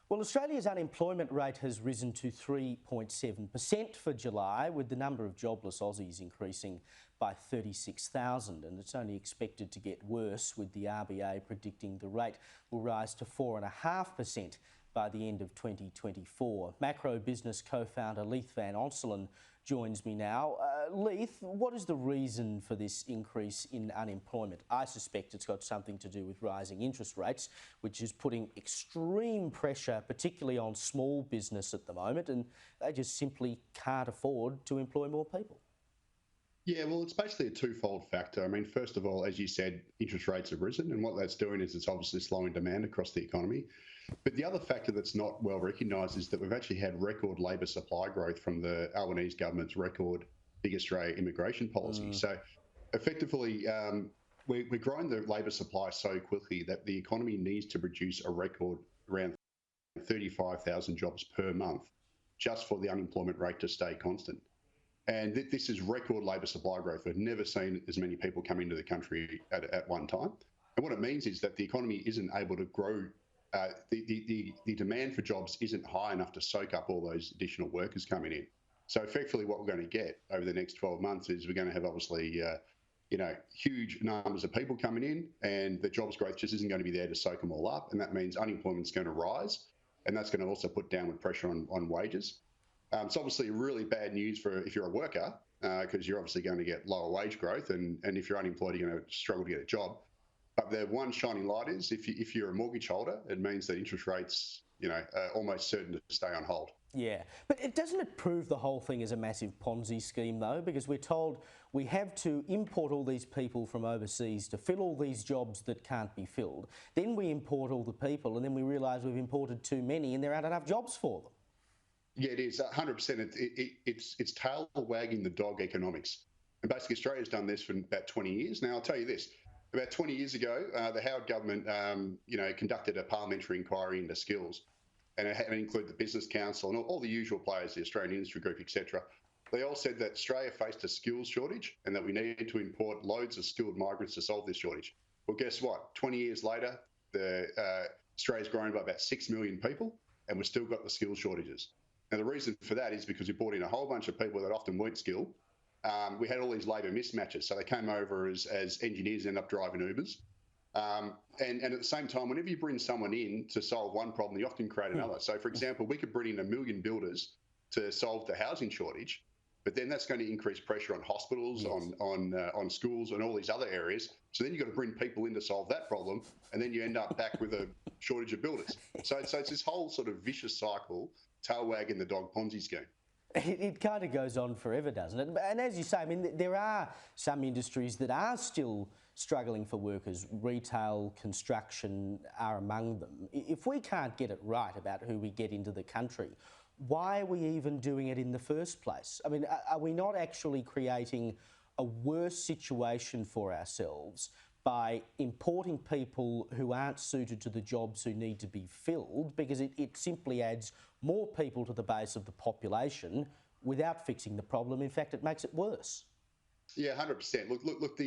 Well, Australia's unemployment rate has risen to 3.7% for July, with the number of jobless Aussies increasing by 36,000, and it's only expected to get worse, with the RBA predicting the rate will rise to 4.5% by the end of 2024. Macro Business co-founder Leith Van Onselen joins me now. Leith, what is the reason for this increase in unemployment? I suspect it's got something to do with rising interest rates, which is putting extreme pressure, particularly on small business at the moment, and they just simply can't afford to employ more people. Yeah, well, it's basically a twofold factor. I mean, first of all, as you said, interest rates have risen, and what that's doing is it's obviously slowing demand across the economy. But the other factor that's not well recognised is that we've actually had record labour supply growth from the Albanese government's record Big Australia immigration policy. So effectively, we're growing the labour supply so quickly that the economy needs to produce a record around 35,000 jobs per month just for the unemployment rate to stay constant. And this is record labour supply growth. We've never seen as many people come into the country at one time. And what it means is that the economy isn't able to grow. The demand for jobs isn't high enough to soak up all those additional workers coming in. So effectively what we're going to get over the next 12 months is we're going to have obviously huge numbers of people coming in, and the jobs growth just isn't going to be there to soak them all up. And that means unemployment's going to rise, and that's going to also put downward pressure on wages. It's obviously really bad news for if you're a worker, because you're obviously going to get lower wage growth, and if you're unemployed, you're going to struggle to get a job. But the one shining light is if you're a mortgage holder, it means that interest rates, are almost certain to stay on hold. Yeah, but doesn't it prove the whole thing is a massive Ponzi scheme, though? Because we're told we have to import all these people from overseas to fill all these jobs that can't be filled. Then we import all the people, and then we realise we've imported too many and there aren't enough jobs for them. Yeah, it is 100%. It's tail wagging the dog economics. And basically Australia's done this for about 20 years. Now, I'll tell you this. About 20 years ago, the Howard government, conducted a parliamentary inquiry into skills, and it included the Business Council and all the usual players, the Australian Industry Group, etc. They all said that Australia faced a skills shortage and that we needed to import loads of skilled migrants to solve this shortage. Well, guess what? 20 years later, Australia's grown by about 6 million people, and we've still got the skills shortages. Now, the reason for that is because we brought in a whole bunch of people that often weren't skilled. We had all these labour mismatches. So they came over as engineers and ended up driving Ubers. And at the same time, whenever you bring someone in to solve one problem, you often create another. So, for example, we could bring in 1 million builders to solve the housing shortage, but then that's going to increase pressure on hospitals, yes, on schools and all these other areas. So then you've got to bring people in to solve that problem, and then you end up back with a shortage of builders. So it's this whole sort of vicious cycle, tail wagging the dog Ponzi scheme. It kind of goes on forever, doesn't it? And as you say, I mean, there are some industries that are still struggling for workers. Retail, construction are among them. If we can't get it right about who we get into the country, why are we even doing it in the first place? I mean, are we not actually creating a worse situation for ourselves by importing people who aren't suited to the jobs who need to be filled, because it simply adds more people to the base of the population without fixing the problem? In fact, it makes it worse. Yeah, 100%. Look.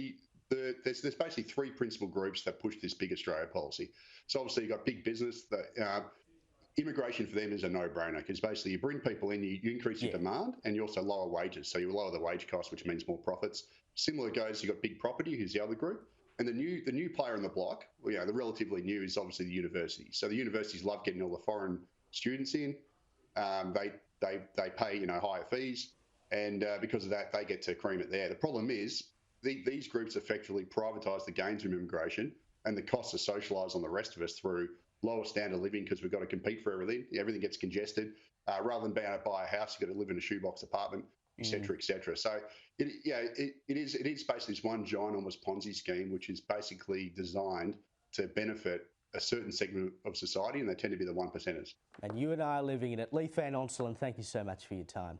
There's basically three principal groups that push this Big Australia policy. So obviously you've got big business. Immigration for them is a no-brainer, because basically you bring people in, you increase your demand, and you also lower wages. So you lower the wage cost, which means more profits. Similar goes, you've got big property, who's the other group. And the new player in the block, the relatively new, is obviously the universities. So the universities love getting all the foreign students in. They pay higher fees, and because of that, they get to cream it there. The problem is these groups effectively privatise the gains from immigration, and the costs are socialised on the rest of us through lower standard of living, because we've got to compete for everything. Everything gets congested. Rather than being able to buy a house, you've got to live in a shoebox apartment, et cetera, et cetera. So it is basically this one giant almost Ponzi scheme, which is basically designed to benefit a certain segment of society, and they tend to be the 1%ers. And you and I are living in it. Leith Van Onselen, thank you so much for your time.